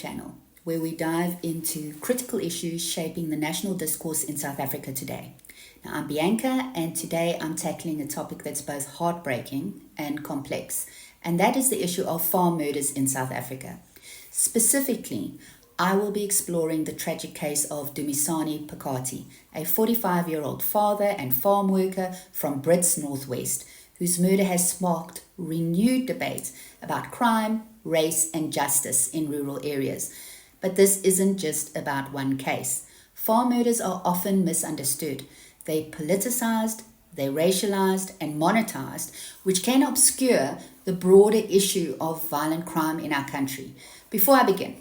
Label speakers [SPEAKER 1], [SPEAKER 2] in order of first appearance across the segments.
[SPEAKER 1] channel, where we dive into critical issues shaping the national discourse in South Africa today. Now, I'm Bianca, and today I'm tackling a topic that's both heartbreaking and complex, and that is the issue of farm murders in South Africa. Specifically, I will be exploring the tragic case of Dumisani Phakhati, a 45-year-old father and farm worker from Brits Northwest, whose murder has sparked renewed debate about crime, race, and justice in rural areas. But this isn't just about one case. Farm murders are often misunderstood. They're politicized, they're racialized, and monetized, which can obscure the broader issue of violent crime in our country. Before I begin,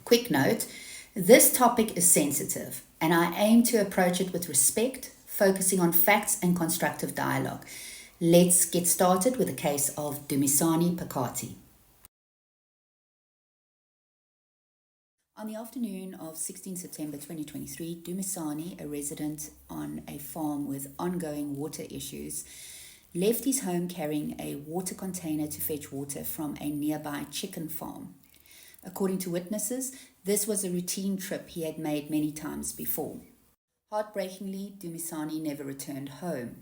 [SPEAKER 1] quick note, this topic is sensitive, and I aim to approach it with respect, focusing on facts and constructive dialogue. Let's get started with the case of Dumisani Phakhati. On the afternoon of 16 September 2023, Dumisani, a resident on a farm with ongoing water issues, left his home carrying a water container to fetch water from a nearby chicken farm. According to witnesses, this was a routine trip he had made many times before. Heartbreakingly, Dumisani never returned home.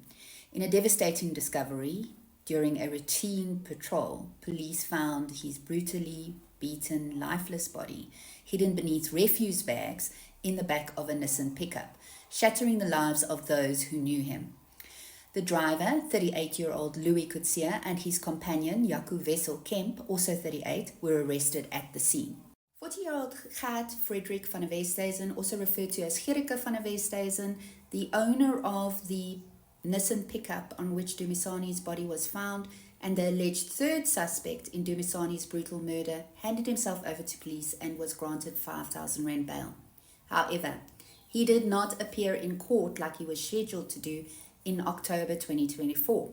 [SPEAKER 1] In a devastating discovery, during a routine patrol, police found his brutally beaten, lifeless body hidden beneath refuse bags in the back of a Nissan pickup, shattering the lives of those who knew him. The driver, 38-year-old Louis Coetzee, and his companion, Jaco Wessel Kemp, also 38, were arrested at the scene. 40-year-old Gert Frederick van der Westhuizen, also referred to as Gerike van der Westhuizen, the owner of the Nissan pickup on which Dumisani's body was found, and the alleged third suspect in Dumisani's brutal murder, handed himself over to police and was granted 5,000 rand bail. However, he did not appear in court like he was scheduled to do in October 2024.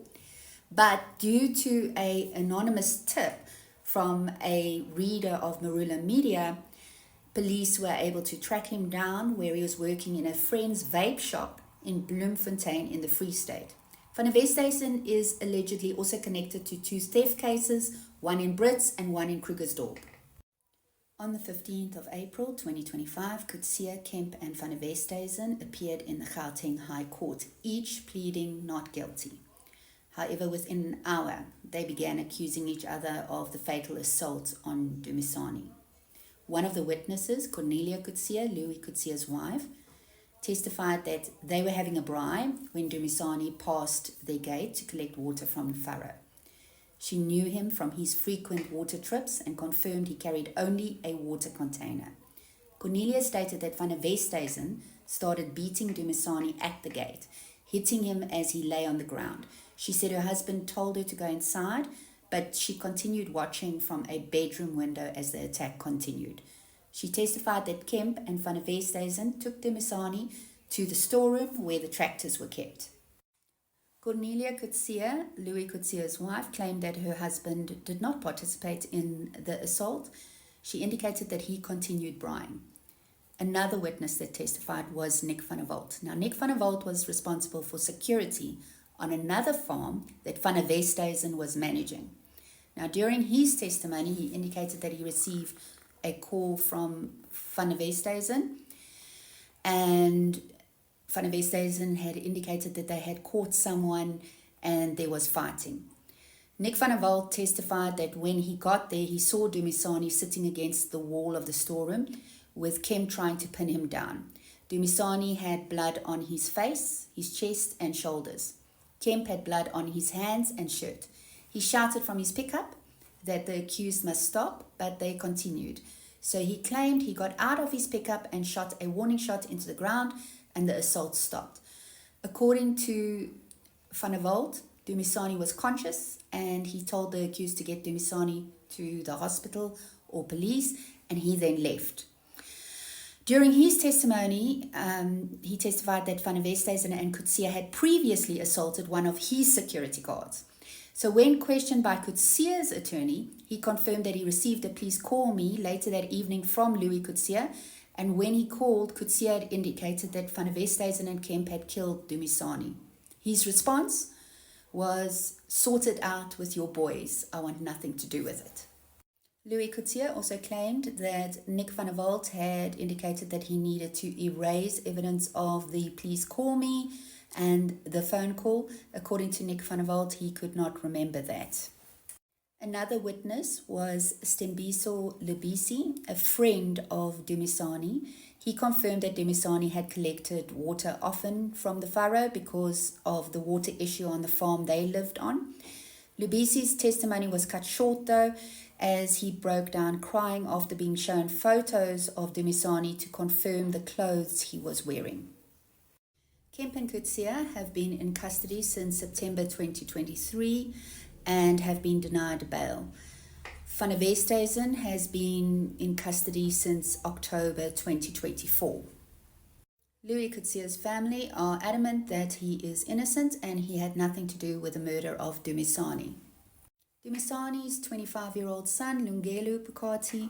[SPEAKER 1] But due to an anonymous tip from a reader of Marula Media, police were able to track him down where he was working in a friend's vape shop in Bloemfontein in the Free State. Van der Westhuizen is allegedly also connected to two theft cases, one in Brits and one in Krugersdorp. On the 15th of April 2025, Coetzee, Kemp and Van der Westhuizen appeared in the Gauteng High Court, each pleading not guilty. However, within an hour, they began accusing each other of the fatal assault on Dumisani. One of the witnesses, Cornelia Coetzee, Louis Coetzee's wife, testified that they were having a braai when Dumisani passed their gate to collect water from the furrow. She knew him from his frequent water trips and confirmed he carried only a water container. Cornelia stated that Van der Westhuizen started beating Dumisani at the gate, hitting him as he lay on the ground. She said her husband told her to go inside, but she continued watching from a bedroom window as the attack continued. She testified that Kemp and Van der Westhuizen took Dumisani to the storeroom where the tractors were kept. Cornelia Coetzee, Louis Coetzee's wife, claimed that her husband did not participate in the assault. She indicated that he continued braaiing. Another witness that testified was Nick van der Walt. Now, Nick van der Walt was responsible for security on another farm that Van der Westhuizen was managing. Now, during his testimony, he indicated that he received a call from Van der Westhuizen, and Van der Westhuizen had indicated that they had caught someone and there was fighting. Nick van der Walt testified that when he got there, he saw Dumisani sitting against the wall of the storeroom with Kemp trying to pin him down. Dumisani had blood on his face, his chest and shoulders. Kemp had blood on his hands and shirt. He shouted from his pickup that the accused must stop, but they continued. So he claimed he got out of his pickup and shot a warning shot into the ground, and the assault stopped. According to Van der Walt, Dumisani was conscious, and he told the accused to get Dumisani to the hospital or police, and he then left. During his testimony, he testified that Van der Westhuizen and Coetzee had previously assaulted one of his security guards. So when questioned by Coetzee's attorney, he confirmed that he received a "please call me" later that evening from Louis Coetzee, and when he called, Coetzee had indicated that Van der Westhuizen and Kemp had killed Dumisani. His response was, "Sort it out with your boys. I want nothing to do with it." Louis Coetzee also claimed that Nick van der Walt had indicated that he needed to erase evidence of the "please call me" and the phone call. According to Nick van der Walt, he could not remember that. Another witness was Stembiso Lebisi, a friend of Dumisani. He confirmed that Dumisani had collected water often from the furrow because of the water issue on the farm they lived on. Lebisi's testimony was cut short though, as he broke down crying after being shown photos of Dumisani to confirm the clothes he was wearing. Kemp and Coetzee have been in custody since September 2023 and have been denied bail. Van der Westhuizen has been in custody since October 2024. Louis Coetzee's family are adamant that he is innocent and he had nothing to do with the murder of Dumisani. Dumisani's 25-year-old son, Lungelo Phakathi,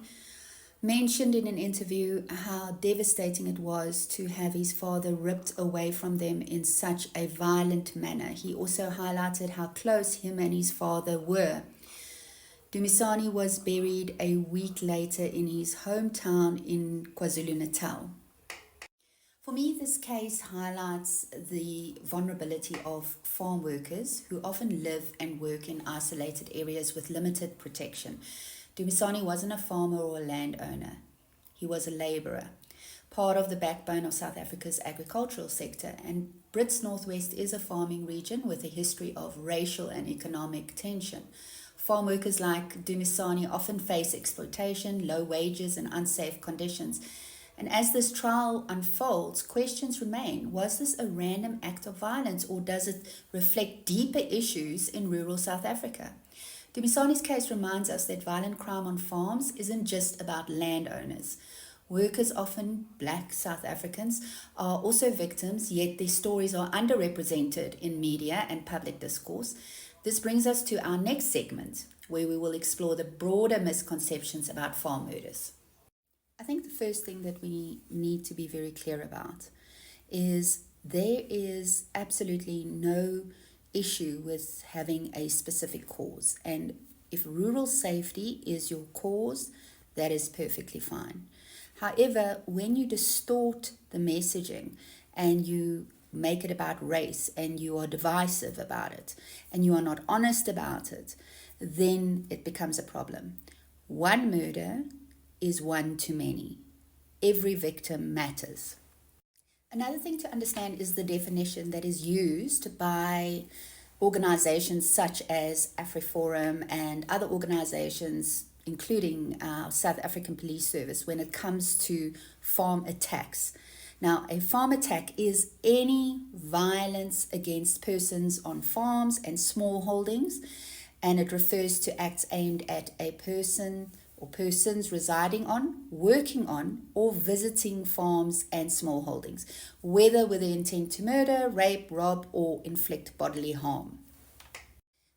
[SPEAKER 1] mentioned in an interview how devastating it was to have his father ripped away from them in such a violent manner. He also highlighted how close him and his father were. Dumisani was buried a week later in his hometown in KwaZulu-Natal. For me, this case highlights the vulnerability of farm workers who often live and work in isolated areas with limited protection. Dumisani wasn't a farmer or a landowner. He was a labourer, part of the backbone of South Africa's agricultural sector, and Brits Northwest is a farming region with a history of racial and economic tension. Farm workers like Dumisani often face exploitation, low wages and unsafe conditions. And as this trial unfolds, questions remain. Was this a random act of violence, or does it reflect deeper issues in rural South Africa? Dumisani's case reminds us that violent crime on farms isn't just about landowners. Workers, often black South Africans, are also victims, yet their stories are underrepresented in media and public discourse. This brings us to our next segment, where we will explore the broader misconceptions about farm murders. I think the first thing that we need to be very clear about is there is absolutely no issue with having a specific cause. And if rural safety is your cause, that is perfectly fine. However, when you distort the messaging and you make it about race and you are divisive about it and you are not honest about it, then it becomes a problem. One murder is one too many. Every victim matters. Another thing to understand is the definition that is used by organizations such as AfriForum and other organizations, including our South African Police Service, when it comes to farm attacks. Now, a farm attack is any violence against persons on farms and small holdings, and it refers to acts aimed at a person or persons residing on, working on, or visiting farms and small holdings, whether with the intent to murder, rape, rob, or inflict bodily harm.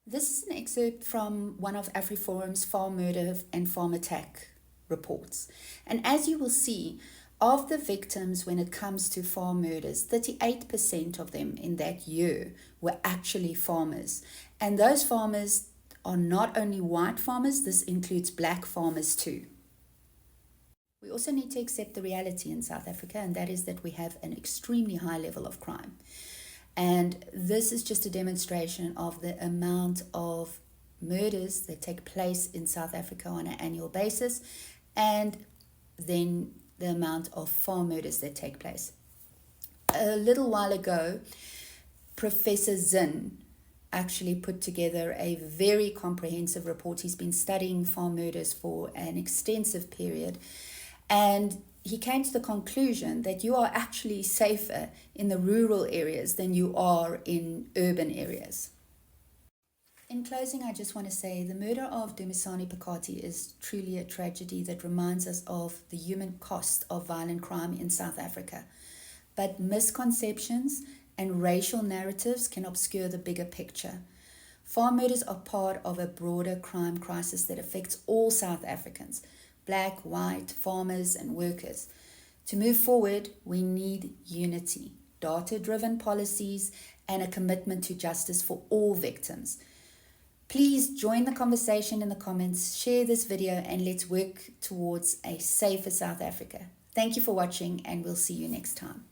[SPEAKER 1] This is an excerpt from one of AfriForum's farm murder and farm attack reports. And as you will see, of the victims when it comes to farm murders, 38% of them in that year were actually farmers. And those farmers are not only white farmers, this includes black farmers too. We also need to accept the reality in South Africa, and that is that we have an extremely high level of crime. And this is just a demonstration of the amount of murders that take place in South Africa on an annual basis, and then the amount of farm murders that take place. A little while ago, Professor Zinn actually put together a very comprehensive report. He's been studying farm murders for an extensive period, and he came to the conclusion that you are actually safer in the rural areas than you are in urban areas. In closing, I just want to say the murder of Dumisani Phakhati is truly a tragedy that reminds us of the human cost of violent crime in South Africa. But misconceptions and racial narratives can obscure the bigger picture. Farm murders are part of a broader crime crisis that affects all South Africans, black, white, farmers and workers. To move forward, we need unity, data-driven policies, and a commitment to justice for all victims. Please join the conversation in the comments, share this video, and let's work towards a safer South Africa. Thank you for watching, and we'll see you next time.